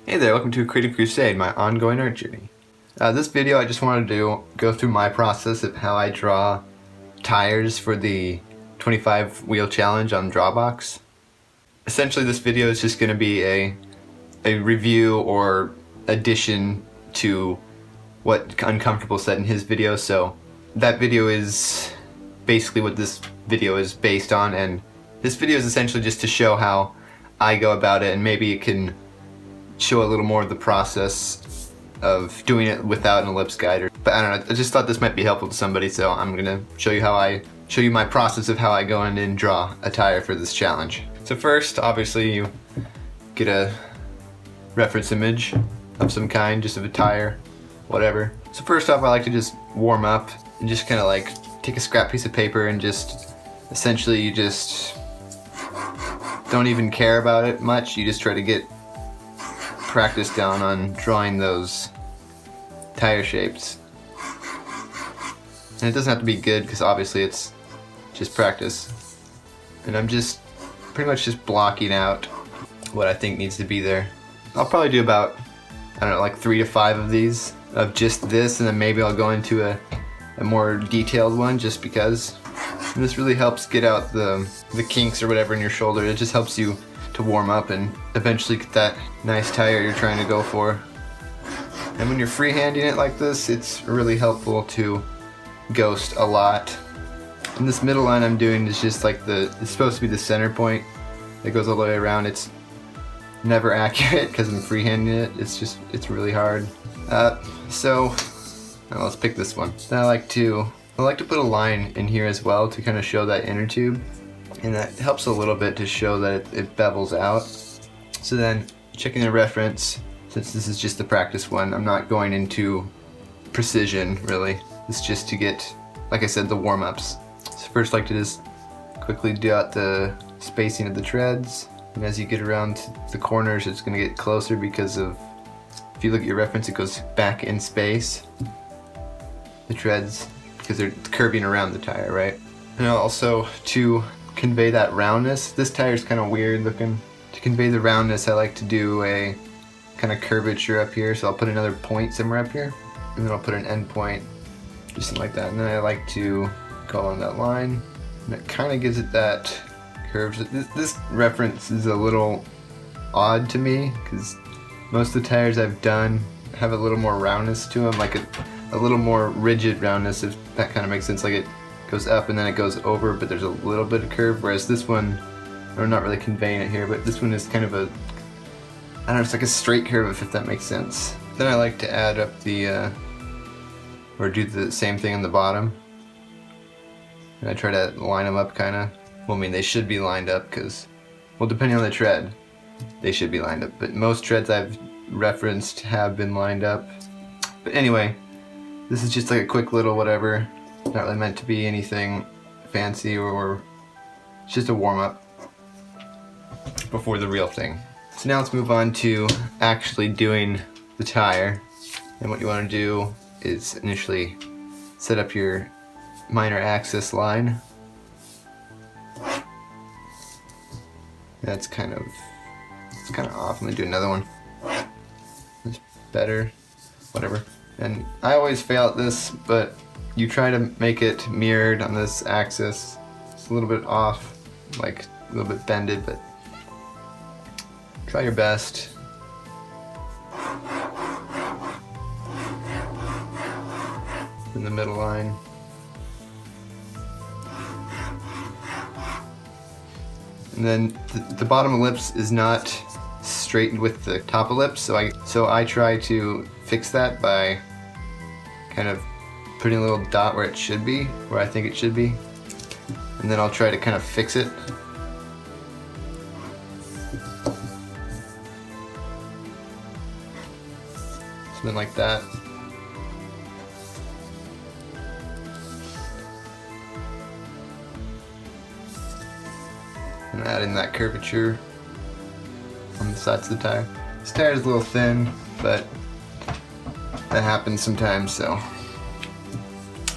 Hey there, welcome to Creative Crusade, my ongoing art journey. This video I just wanted to go through my process of how I draw tires for the 25 wheel challenge on Drawabox. Essentially this video is just going to be a review or addition to what Uncomfortable said in his video, so that video is basically what this video is based on, and this video is essentially just to show how I go about it, and maybe it can show a little more of the process of doing it without an ellipse guide. But I don't know, I just thought this might be helpful to somebody, so I'm gonna show you my process of how I go in and draw a tire for this challenge. So first, obviously, you get a reference image of some kind, just of a tire, whatever. So first off, I like to just warm up and just kind of like take a scrap piece of paper and just essentially you just don't even care about it much. You just try to get practice down on drawing those tire shapes. And it doesn't have to be good because obviously it's just practice. And I'm just pretty much just blocking out what I think needs to be there. I'll probably do about, I don't know, like 3 to 5 of these of just this, and then maybe I'll go into a more detailed one just because. And this really helps get out the kinks or whatever in your shoulder. It just helps you to warm up and eventually get that nice tire you're trying to go for. And when you're freehanding it like this, it's really helpful to ghost a lot. And this middle line I'm doing is just like it's supposed to be the center point that goes all the way around. It's never accurate because I'm freehanding it. It's really hard. So now let's pick this one. Then I like to put a line in here as well to kind of show that inner tube. And that helps a little bit to show that it bevels out. So then, checking the reference, since this is just the practice one, I'm not going into precision really. It's just to get, like I said, the warm-ups. So first I like to just quickly do out the spacing of the treads. And as you get around the corners, it's going to get closer because of, if you look at your reference, it goes back in space. The treads, because they're curving around the tire, right? And also, to convey that roundness. This tire is kind of weird looking. To convey the roundness, I like to do a kind of curvature up here. So I'll put another point somewhere up here, and then I'll put an end point, just like that. And then I like to go along that line, and it kind of gives it that curve. This reference is a little odd to me because most of the tires I've done have a little more roundness to them, like a little more rigid roundness, if that kind of makes sense. Like it goes up and then it goes over, but there's a little bit of curve, whereas this one, I'm not really conveying it here, but this one is kind of I don't know, it's like a straight curve, if that makes sense. Then I like to add up or do the same thing on the bottom. And I try to line them up kind of. Well, I mean, they should be lined up because, well, depending on the tread, they should be lined up. But most treads I've referenced have been lined up. But anyway, this is just like a quick little whatever. Not really meant to be anything fancy, or it's just a warm-up before the real thing. So now let's move on to actually doing the tire. And what you want to do is initially set up your minor axis line. That's kind of off. I'm gonna do another one. That's better. Whatever. And I always fail at this, but you try to make it mirrored on this axis. It's a little bit off, like a little bit bended, but try your best. In the middle line. And then the bottom ellipse is not straightened with the top ellipse, so I try to fix that by kind of putting a little dot where it should be, where I think it should be, and then I'll try to kind of fix it. Something like that. And add in that curvature on the sides of the tire. This tire is a little thin, but that happens sometimes, so.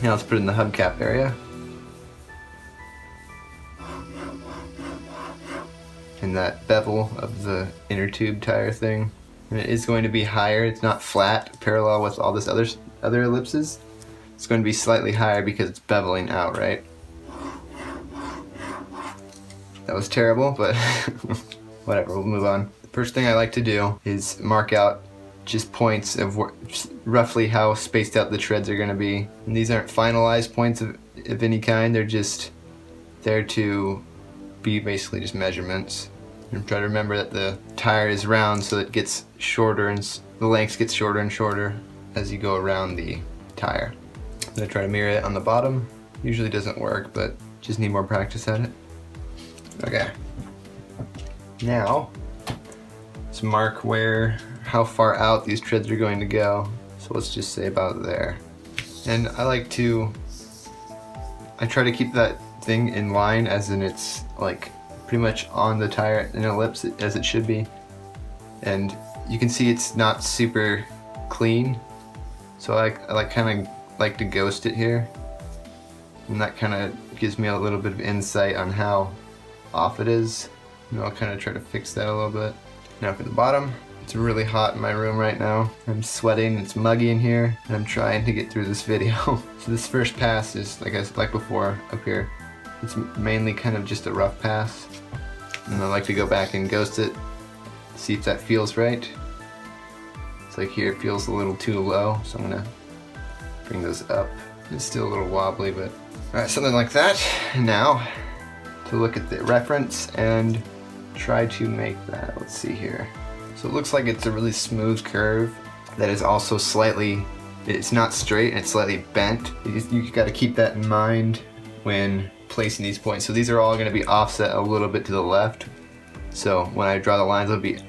Now let's put it in the hubcap area. And that bevel of the inner tube tire thing. And it is going to be higher. It's not flat, parallel with all this other ellipses. It's going to be slightly higher because it's beveling out, right? That was terrible, but whatever, we'll move on. The first thing I like to do is mark out just points of roughly how spaced out the treads are going to be. And these aren't finalized points of any kind, they're just there to be basically just measurements. And try to remember that the tire is round, so it gets shorter and the length gets shorter and shorter as you go around the tire. I'm going to try to mirror it on the bottom. Usually doesn't work, but just need more practice at it. Okay. Now, let's mark how far out these treads are going to go. So let's just say about there. And I try to keep that thing in line, as in it's like pretty much on the tire in ellipse as it should be. And you can see it's not super clean. So I kind of like to ghost it here. And that kind of gives me a little bit of insight on how off it is. And I'll kind of try to fix that a little bit. Now for the bottom. It's really hot in my room right now. I'm sweating, it's muggy in here, and I'm trying to get through this video. So this first pass is, like before up here, it's mainly kind of just a rough pass. And I like to go back and ghost it, see if that feels right. It's like here it feels a little too low, so I'm gonna bring those up. It's still a little wobbly, but alright, something like that. Now, to look at the reference and try to make that, let's see here. So it looks like it's a really smooth curve that is also slightly, it's not straight and it's slightly bent. You got to keep that in mind when placing these points. So these are all going to be offset a little bit to the left. So when I draw the lines, it'll be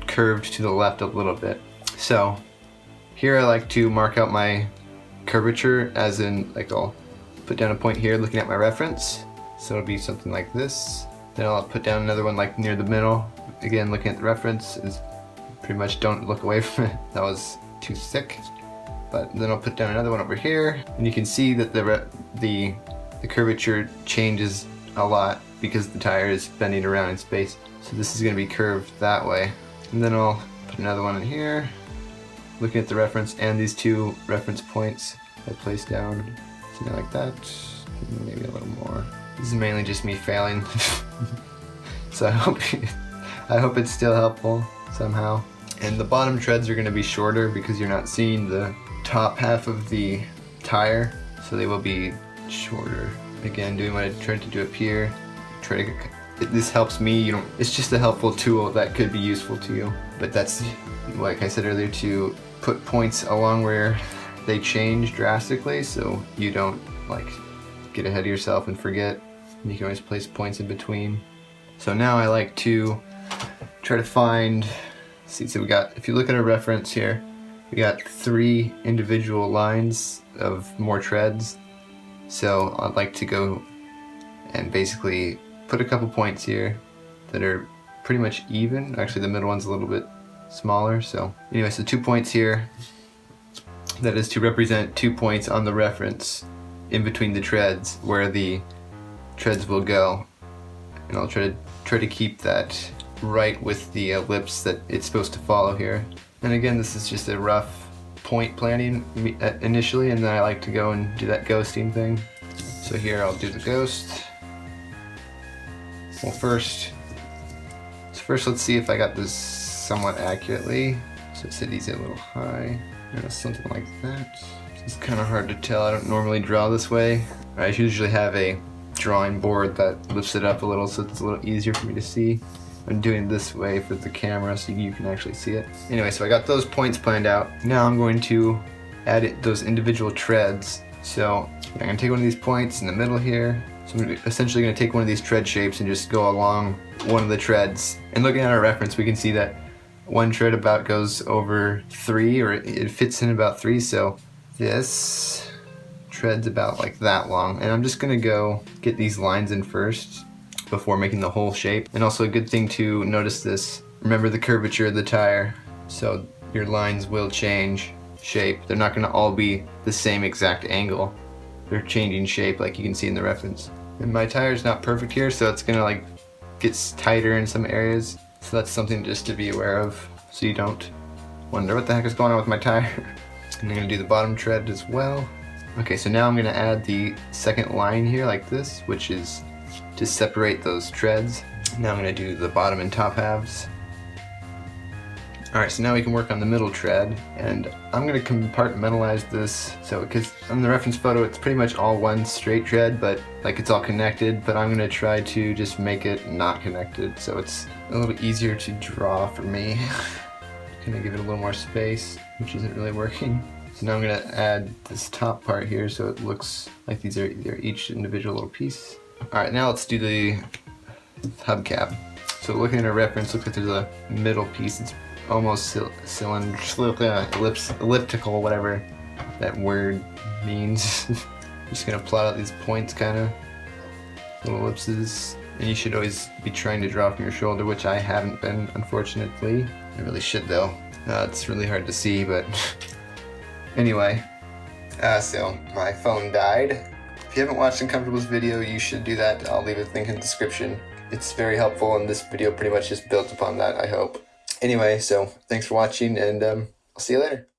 curved to the left a little bit. So here I like to mark out my curvature, as in like I'll put down a point here looking at my reference. So it'll be something like this. Then I'll put down another one like near the middle. Again, looking at the reference is pretty much don't look away from it. That was too thick. But then I'll put down another one over here, and you can see that the curvature changes a lot because the tire is bending around in space. So this is going to be curved that way. And then I'll put another one in here, looking at the reference and these two reference points I placed down, something like that. Maybe a little more. This is mainly just me failing. So I hope it's still helpful somehow. And the bottom treads are going to be shorter because you're not seeing the top half of the tire, so they will be shorter. Again, doing what I tried to do up here. This helps me. It's just a helpful tool that could be useful to you. But that's, like I said earlier, to put points along where they change drastically, so you don't like get ahead of yourself and forget. You can always place points in between. So now I like to try to find, see, so if you look at our reference here, we got 3 individual lines of more treads. So I'd like to go and basically put a couple points here that are pretty much even. Actually, the middle one's a little bit smaller. So anyway, so 2 points here. That is to represent 2 points on the reference in between the treads where the treads will go. And I'll try to keep that right with the ellipse that it's supposed to follow here. And again, this is just a rough point planning initially, and then I like to go and do that ghosting thing. So here I'll do the ghost. Well, first let's see if I got this somewhat accurately. So set these a little high, something like that. It's kind of hard to tell. I don't normally draw this way. I usually have a drawing board that lifts it up a little, so it's a little easier for me to see. I'm doing it this way for the camera so you can actually see it. Anyway, so I got those points planned out. Now I'm going to add those individual treads. So I'm going to take one of these points in the middle here. So I'm essentially going to take one of these tread shapes and just go along one of the treads. And looking at our reference, we can see that one tread about goes over 3, or it fits in about 3. So this tread's about like that long. And I'm just going to go get these lines in first before making the whole shape. And also a good thing to notice this, remember the curvature of the tire. So your lines will change shape. They're not going to all be the same exact angle. They're changing shape like you can see in the reference. And my tire's not perfect here, so it's going to like get tighter in some areas. So that's something just to be aware of, so you don't wonder what the heck is going on with my tire. And I'm gonna do the bottom tread as well. Okay, so now I'm gonna add the second line here like this, which is to separate those treads. Now I'm gonna do the bottom and top halves. Alright, so now we can work on the middle tread, and I'm gonna compartmentalize this. So, because on the reference photo it's pretty much all one straight tread, but like it's all connected, but I'm gonna try to just make it not connected, so it's a little bit easier to draw for me. Gonna give it a little more space, which isn't really working. So now I'm gonna add this top part here so it looks like they're each individual little piece. Alright, now let's do the hubcap. So looking at a reference, looks like there's a middle piece. It's almost elliptical, whatever that word means. Just gonna plot out these points, kind of little ellipses. And you should always be trying to draw from your shoulder, which I haven't been, unfortunately. I really should though. It's really hard to see, but anyway. So my phone died. If you haven't watched Uncomfortable's video, you should do that. I'll leave a link in the description. It's very helpful, and this video pretty much just built upon that, I hope. Anyway, so thanks for watching, and I'll see you later.